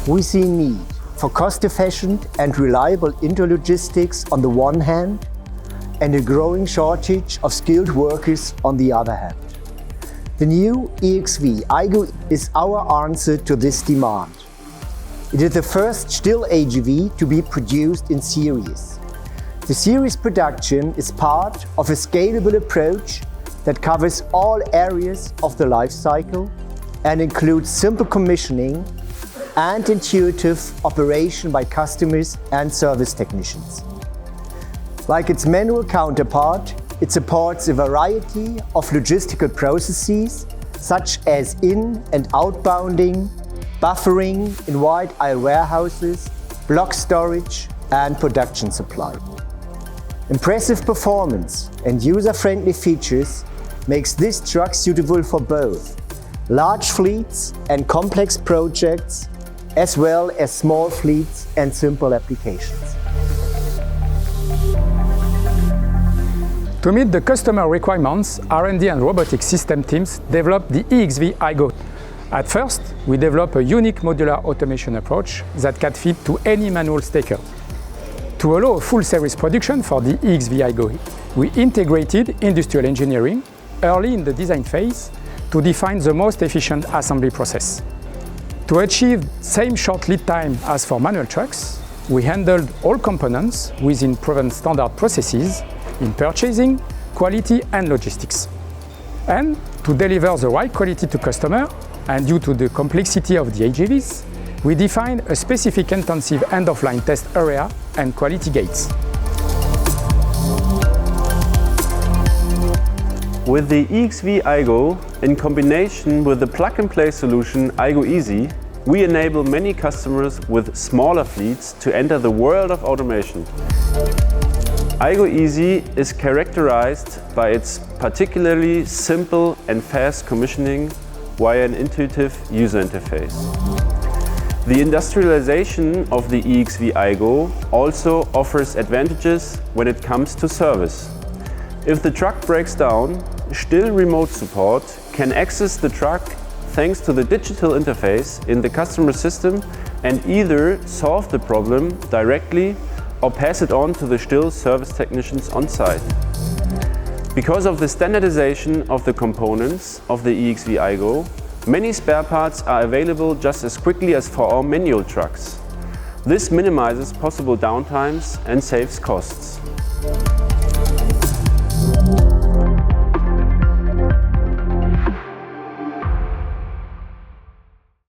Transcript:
We see need for cost-efficient and reliable intralogistics on the one hand, and a growing shortage of skilled workers on the other hand. The new EXV iGo is our answer to this demand. It is the first still AGV to be produced in series. The series production is part of a scalable approach that covers all areas of the life cycle and includes simple commissioning and intuitive operation by customers and service technicians. Like its manual counterpart, it supports a variety of logistical processes such as in- and outbounding, buffering in wide aisle warehouses, block storage and production supply. Impressive performance and user-friendly features makes this truck suitable for both large fleets and complex projects, as well as small fleets and simple applications. To meet the customer requirements, R&D and robotic system teams developed the EXV iGo. At first, we developed a unique modular automation approach that can fit to any manual stacker. To allow a full series production for the EXV iGo, we integrated industrial engineering early in the design phase to define the most efficient assembly process. To achieve same short lead time as for manual trucks, we handled all components within proven standard processes in purchasing, quality and logistics. And to deliver the right quality to customer, and due to the complexity of the AGVs, we defined a specific intensive end-of-line test area and quality gates. With the EXV iGo, in combination with the plug-and-play solution iGo Easy, we enable many customers with smaller fleets to enter the world of automation. iGo Easy is characterized by its particularly simple and fast commissioning via an intuitive user interface. The industrialization of the EXV iGo also offers advantages when it comes to service. If the truck breaks down, still remote support can access the truck thanks to the digital interface in the customer system and either solve the problem directly or pass it on to the still service technicians on site. Because of the standardization of the components of the EXV iGo, many spare parts are available just as quickly as for our manual trucks. This minimizes possible downtimes and saves costs.